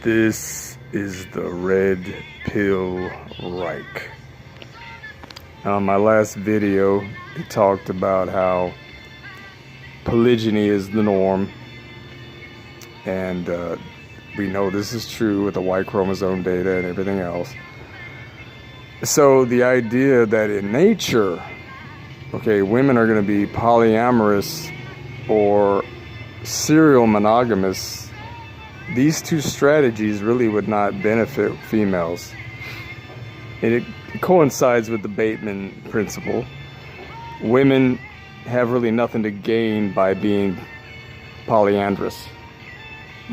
This is the Red Pill Reich. On my last video, it talked about how polygyny is the norm, and we know this is true with the Y chromosome data and everything else. So the idea that in nature, okay, women are going to be polyamorous or serial monogamous, these two strategies really would not benefit females. And it coincides with the Bateman principle. Women have really nothing to gain by being polyandrous.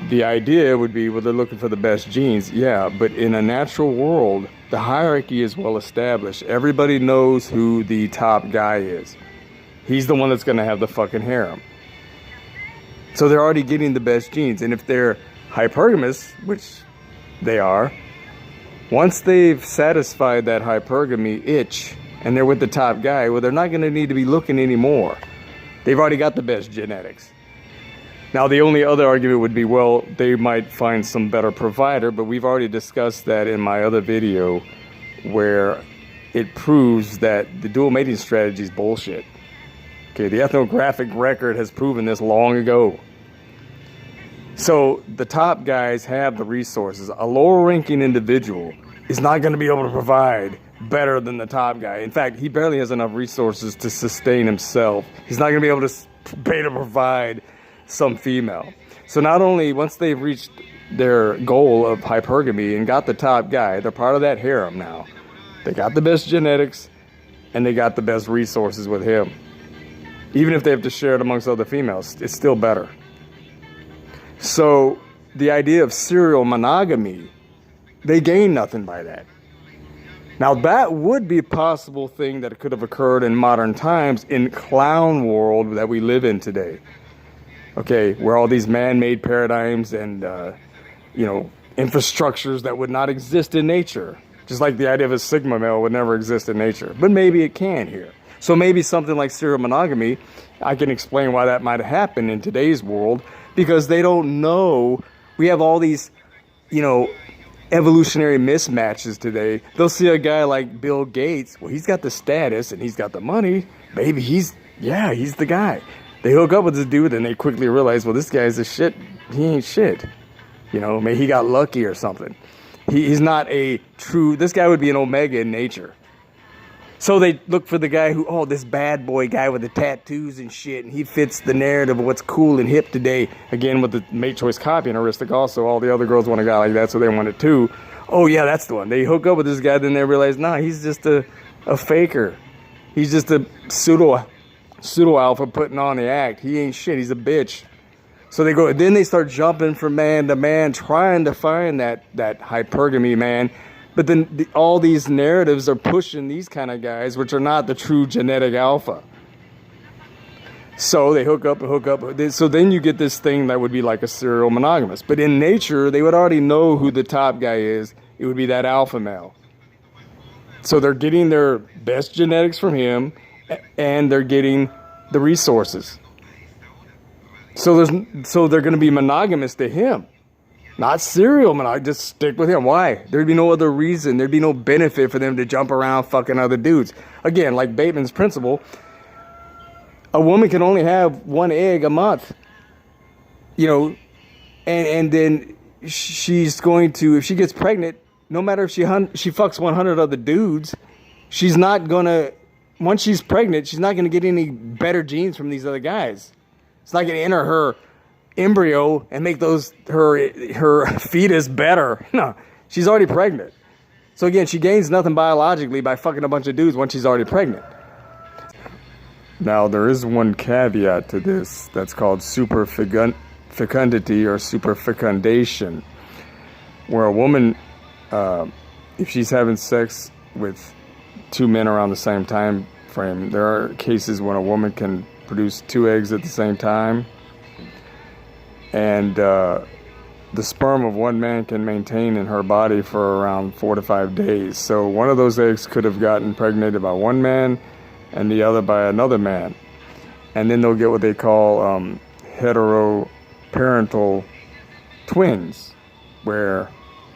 The idea would be, well, they're looking for the best genes. Yeah, but in a natural world, the hierarchy is well established. Everybody knows who the top guy is. He's the one that's going to have the fucking harem. So they're already getting the best genes. And if they're hypergamous, which they are, once they've satisfied that hypergamy itch and they're with the top guy, well, they're not going to need to be looking anymore. They've already got the best genetics. Now, the only other argument would be, well, they might find some better provider, but we've already discussed that in my other video where it proves that the dual mating strategy is bullshit. Okay, the ethnographic record has proven this long ago. So the top guys have the resources. A lower ranking individual is not going to be able to provide better than the top guy. In fact, he barely has enough resources to sustain himself. He's not going to be able to pay to provide some female. So not only once they've reached their goal of hypergamy and got the top guy, they're part of that harem now. They got the best genetics and they got the best resources with him. Even if they have to share it amongst other females, it's still better. So the idea of serial monogamy, they gain nothing by that. Now that would be a possible thing that could have occurred in modern times in clown world that we live in today. Okay, where all these man-made paradigms and, infrastructures that would not exist in nature. Just like the idea of a sigma male would never exist in nature. But maybe it can here. So maybe something like serial monogamy, I can explain why that might happen in today's world, because they don't know. We have all these, evolutionary mismatches today. They'll see a guy like Bill Gates. Well, he's got the status and he's got the money. Maybe he's the guy. They hook up with this dude and they quickly realize, well, this guy's a shit. He ain't shit. Maybe he got lucky or something. He's not a true, this guy would be an omega in nature. So they look for the guy who, this bad boy guy with the tattoos and shit, and he fits the narrative of what's cool and hip today. Again, with the mate choice copying also, all the other girls want a guy like that, so they want it too. Oh yeah, that's the one. They hook up with this guy, then they realize, nah, he's just a faker. He's just a pseudo alpha putting on the act. He ain't shit. He's a bitch. So then they start jumping from man to man, trying to find that hypergamy man. But then all these narratives are pushing these kind of guys, which are not the true genetic alpha. So they hook up. So then you get this thing that would be like a serial monogamous. But in nature, they would already know who the top guy is. It would be that alpha male. So they're getting their best genetics from him, and they're getting the resources. So they're going to be monogamous to him. Not serial monogamous, just stick with him. Why? There'd be no other reason. There'd be no benefit for them to jump around fucking other dudes. Again, like Bateman's principle, a woman can only have one egg a month. And then she's going to, if she gets pregnant, no matter if she fucks 100 other dudes, she's not going to, once she's pregnant, she's not going to get any better genes from these other guys. It's not going to enter her embryo and make her fetus better. No, she's already pregnant. So again, she gains nothing biologically by fucking a bunch of dudes once she's already pregnant. Now, there is one caveat to this that's called superfecundity or superfecundation, where a woman, if she's having sex with two men around the same time frame, there are cases when a woman can produce two eggs at the same time. And the sperm of one man can maintain in her body for around 4 to 5 days. So one of those eggs could have gotten impregnated by one man and the other by another man. And then they'll get what they call heteroparental twins. where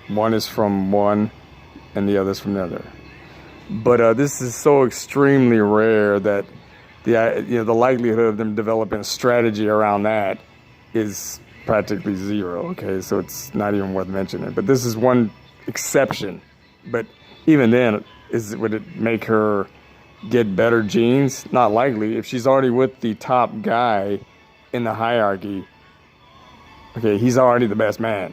one is from one and the other's from the other. But this is so extremely rare that the likelihood of them developing a strategy around that is practically zero. Okay, so it's not even worth mentioning. But this is one exception. But even then, would it make her get better genes? Not likely. If she's already with the top guy in the hierarchy, okay, he's already the best man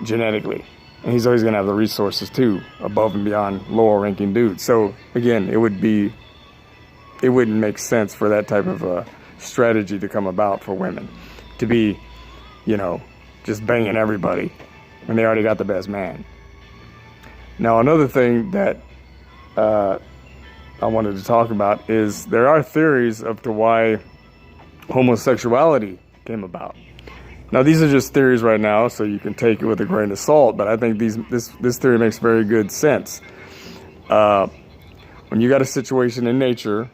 genetically. And he's always going to have the resources too, above and beyond lower ranking dudes. So again, it wouldn't make sense for that type of strategy to come about for women, to be, just banging everybody when they already got the best man. Now, another thing that I wanted to talk about is there are theories as to why homosexuality came about. Now, these are just theories right now, so you can take it with a grain of salt, but I think this theory makes very good sense. When you got a situation in nature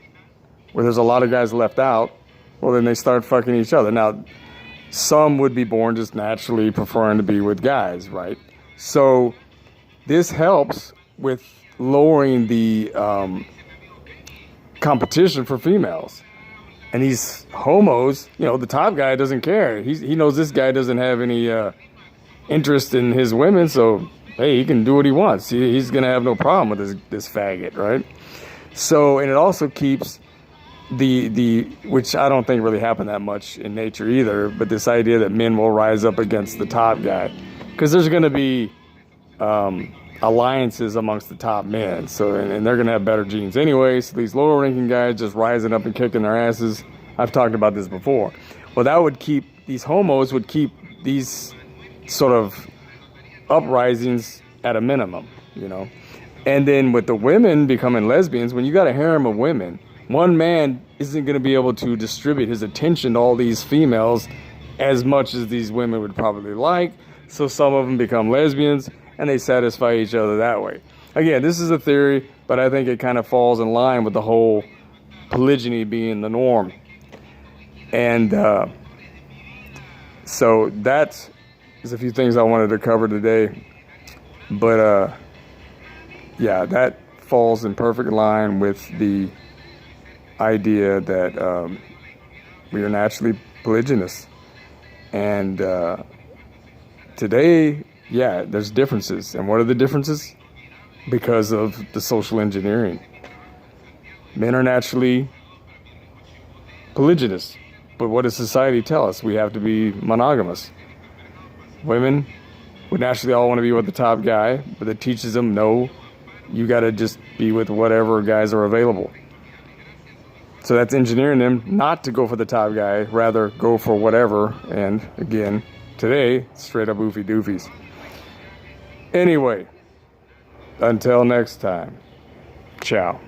where there's a lot of guys left out, well, then they start fucking each other. Now, some would be born just naturally preferring to be with guys, right? So this helps with lowering the competition for females. And these homos, the top guy doesn't care. He knows this guy doesn't have any interest in his women, so hey, he can do what he wants. He's gonna have no problem with this faggot, right? So, and it also keeps the which I don't think really happened that much in nature either, but this idea that men will rise up against the top guy, because there's gonna be alliances amongst the top men, so and they're gonna have better genes anyway. So these lower ranking guys just rising up and kicking their asses. I've talked about this before. Well, that would keep these homos would keep these sort of uprisings at a minimum, And then with the women becoming lesbians, when you got a harem of women, one man isn't going to be able to distribute his attention to all these females as much as these women would probably like. So some of them become lesbians and they satisfy each other that way. Again, this is a theory, but I think it kind of falls in line with the whole polygyny being the norm. And so that is a few things I wanted to cover today. But yeah, that falls in perfect line with the idea that we are naturally polygynous. And today, yeah, there's differences. And what are the differences? Because of the social engineering. Men are naturally polygynous. But what does society tell us? We have to be monogamous. Women would naturally all want to be with the top guy, but it teaches them, no, you got to just be with whatever guys are available. So that's engineering them not to go for the top guy, rather go for whatever. And again, today, straight up oofy doofies. Anyway, until next time, ciao.